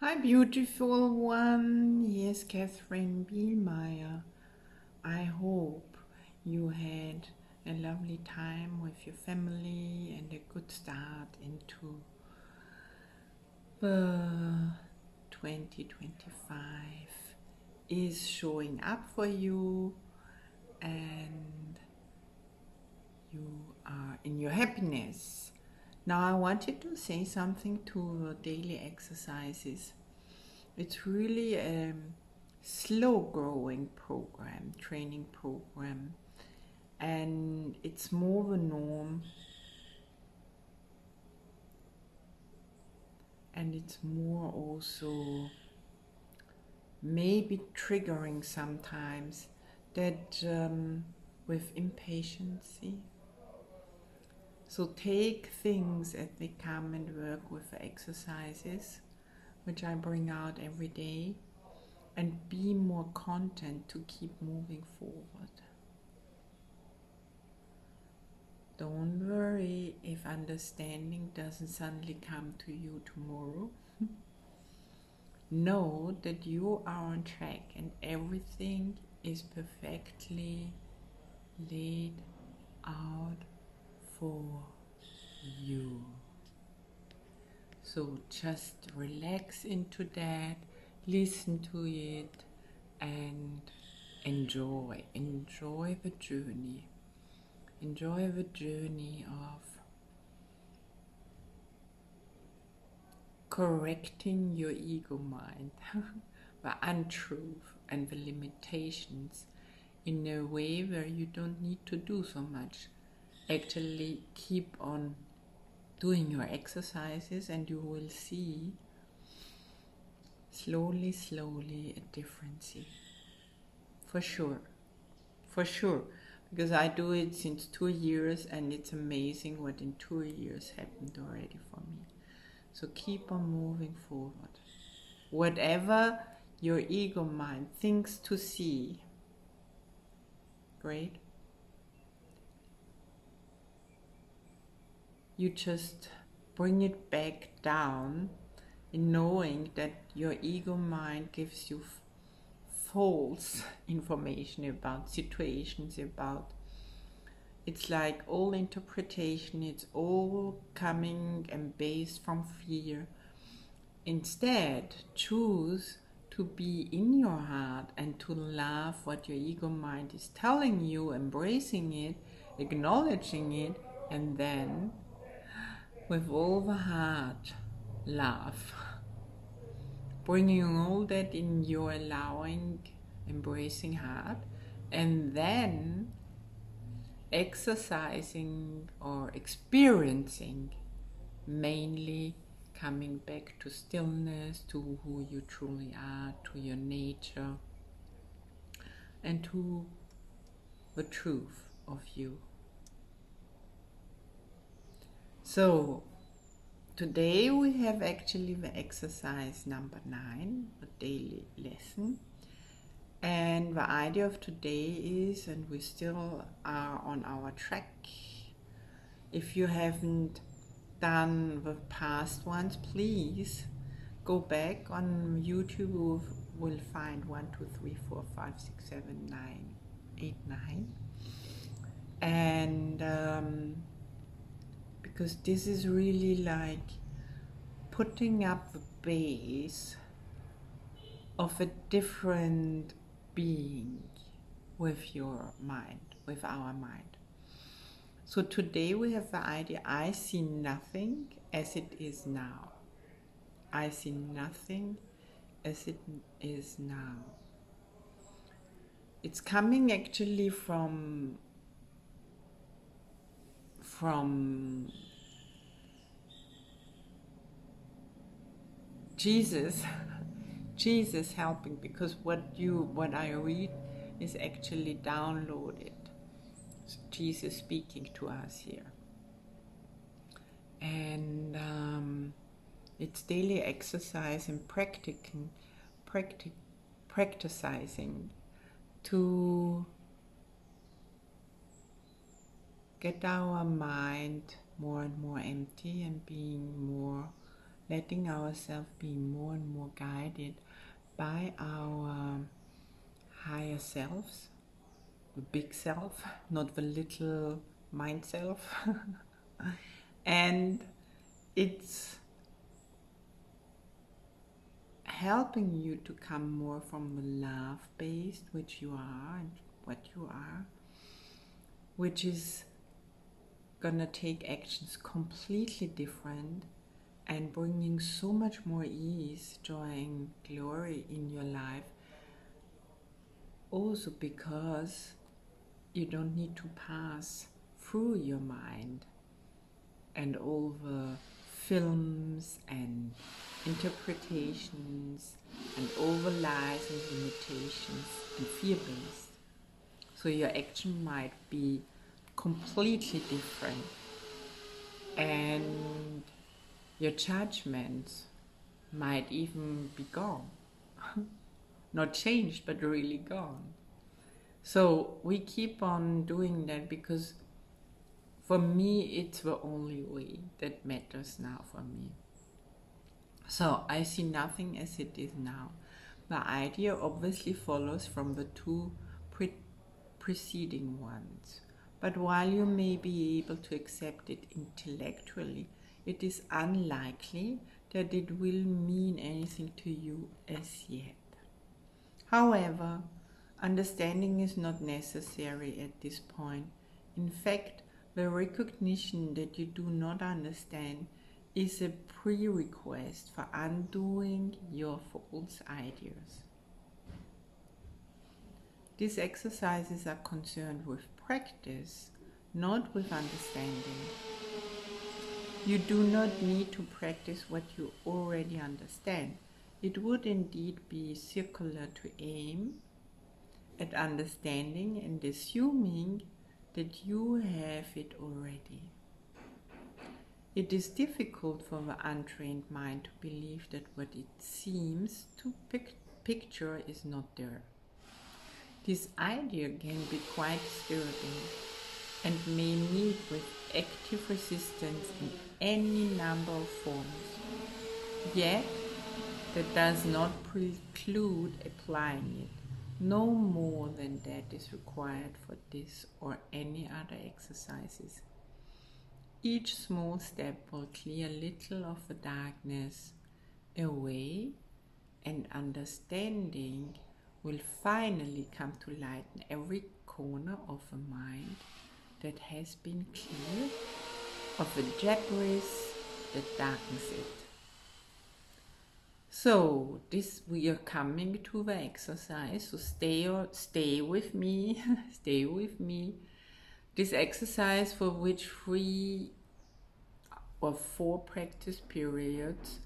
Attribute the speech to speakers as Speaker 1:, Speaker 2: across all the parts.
Speaker 1: Hi, beautiful one. Yes, Catherine Bielmeyer. I hope you had a lovely time with your family and a good start into the 2025 is showing up for you, and you are in your happiness. Now I wanted to say something to your daily exercises. It's really a slow growing program, training program, and it's more the norm, and it's more also maybe triggering sometimes that with impatience. So take things as they come and work with the exercises which I bring out every day, and be more content to keep moving forward. Don't worry if understanding doesn't suddenly come to you tomorrow. Know that you are on track and everything is perfectly laid out for you. So just relax into that, listen to it, and enjoy the journey. Enjoy the journey of correcting your ego mind, the untruth and the limitations, in a way where you don't need to do so much. Actually, keep on doing your exercises and you will see slowly a difference. For sure. Because I do it since 2 years, and it's amazing what in 2 years happened already for me. So keep on moving forward. Whatever your ego mind thinks to see, great. You just bring it back down in knowing that your ego mind gives you false information about situations, about it's like all interpretation, it's all coming and based from fear. Instead, choose to be in your heart and to love what your ego mind is telling you, embracing it, acknowledging it, and then with all the heart, love, bringing all that in your allowing, embracing heart, and then exercising or experiencing, mainly coming back to stillness, to who you truly are, to your nature, and to the truth of you. So today we have actually the exercise number 9, the daily lesson. And the idea of today is, and we still are on our track, if you haven't done the past ones, please go back on YouTube. You will find 1, 2, 3, 4, 5, 6, 7, 9, 8, 9. And because this is really like putting up the base of a different being with your mind, with our mind. So today we have the idea, I see nothing as it is now. I see nothing as it is now. It's coming actually from Jesus. Jesus helping, because what I read is actually downloaded. It's Jesus speaking to us here. And it's daily exercise and practicing to get our mind more and more empty and being more letting ourselves be more and more guided by our higher selves, the big self, not the little mind self. And it's helping you to come more from the love based, which you are and what you are, which is gonna take actions completely different and bringing so much more ease, joy, and glory in your life. Also, because you don't need to pass through your mind and all the films and interpretations and all the lies and limitations and fear-based. So your action might be completely different, and your judgments might even be gone. Not changed, but really gone. So we keep on doing that because for me it's the only way that matters now for me. So I see nothing as it is now. The idea obviously follows from the two preceding ones. But while you may be able to accept it intellectually, it is unlikely that it will mean anything to you as yet. However, understanding is not necessary at this point. In fact, the recognition that you do not understand is a prerequisite for undoing your false ideas. These exercises are concerned with practice, not with understanding. You do not need to practice what you already understand. It would indeed be circular to aim at understanding and assuming that you have it already. It is difficult for the untrained mind to believe that what it seems to picture is not there. This idea can be quite disturbing and may meet with active resistance in any number of forms. Yet, that does not preclude applying it. No more than that is required for this or any other exercises. Each small step will clear little of the darkness away, and understanding will finally come to lighten every corner of the mind that has been cleared of the debris that darkens it. So we are coming to the exercise, so stay with me, stay with me. This exercise, for which 3 or 4 practice periods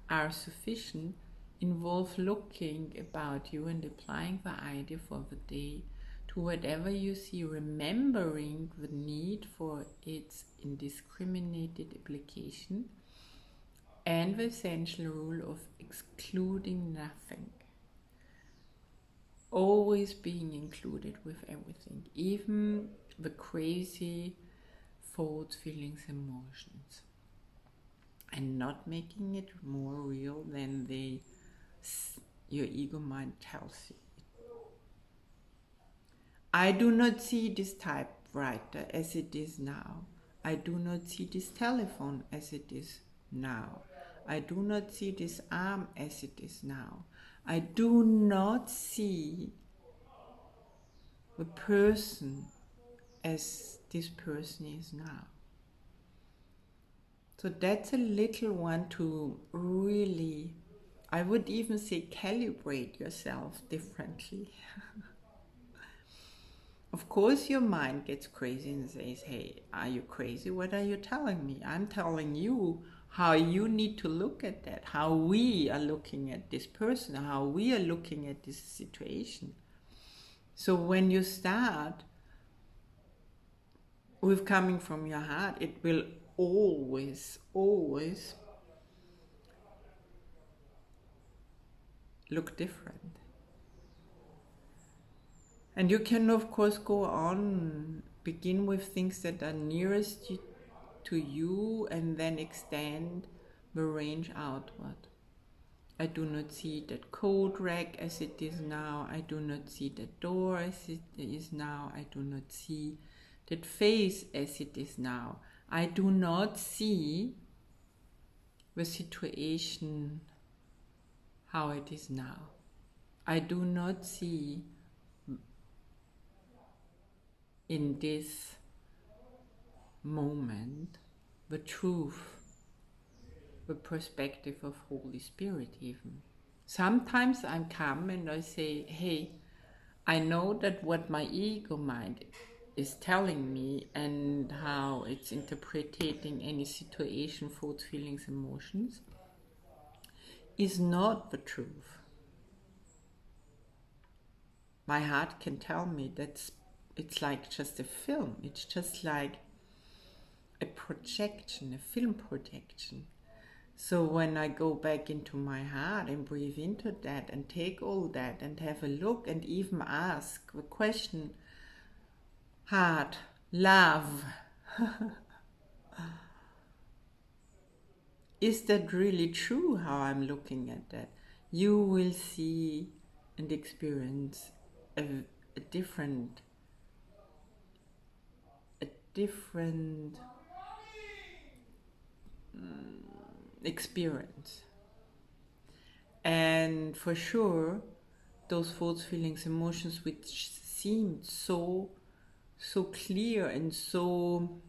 Speaker 1: are sufficient, involve looking about you and applying the idea for the day to whatever you see, remembering the need for its indiscriminated application and the essential rule of excluding nothing. Always being included with everything, even the crazy thoughts, feelings, emotions, and not making it more real than your ego mind tells you. I do not see this typewriter as it is now. I do not see this telephone as it is now. I do not see this arm as it is now. I do not see the person as this person is now. So that's a little one to really, I would even say, calibrate yourself differently. Of course your mind gets crazy and says, hey, are you crazy? What are you telling me? I'm telling you how you need to look at that, how we are looking at this person, how we are looking at this situation. So when you start with coming from your heart, it will always look different. And you can, of course, go on, begin with things that are nearest to you, and then extend the range outward. I do not see that coat rack as it is now. I do not see that door as it is now. I do not see that face as it is now. I do not see the situation how it is now. I do not see in this moment the truth, the perspective of Holy Spirit even. Sometimes I come and I say, hey, I know that what my ego mind is telling me and how it's interpreting any situation, thoughts, feelings, emotions is not the truth. My heart can tell me that it's like just a film. It's just like a projection, a film projection. So when I go back into my heart and breathe into that and take all that and have a look and even ask the question, heart, love, is that really true how I'm looking at that? You will see and experience a different experience. And for sure, those thoughts, feelings, emotions which seemed so clear and so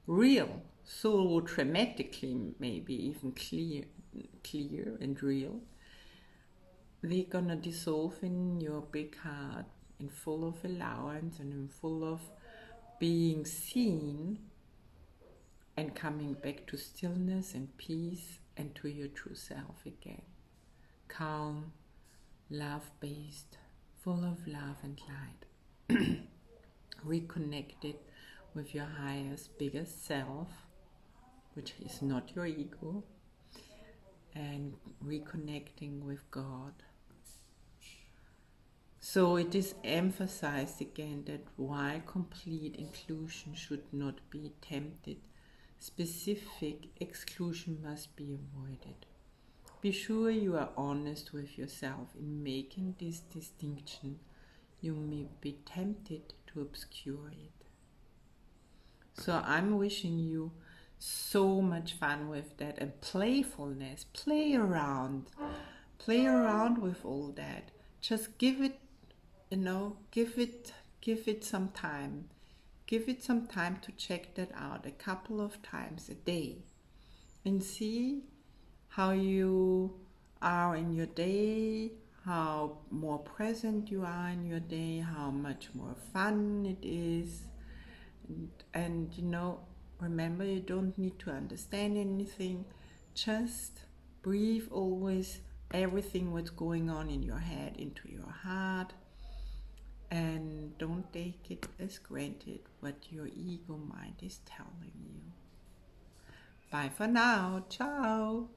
Speaker 1: real, so dramatically maybe even clear and real, they're gonna dissolve in your big heart and full of allowance and full of being seen and coming back to stillness and peace and to your true self again. Calm, love-based, full of love and light. Reconnected with your highest, biggest self, which is not your ego, and reconnecting with God. So it is emphasized again that while complete inclusion should not be attempted, specific exclusion must be avoided. Be sure you are honest with yourself in making this distinction. You may be tempted to obscure it. So I'm wishing you so much fun with that and playfulness. Play around with all that. Just give it, give it some time. Give it some time to check that out a couple of times a day and see how you are in your day, how more present you are in your day, how much more fun it is. And remember, you don't need to understand anything. Just breathe always everything what's going on in your head into your heart. And don't take it as granted what your ego mind is telling you. Bye for now. Ciao.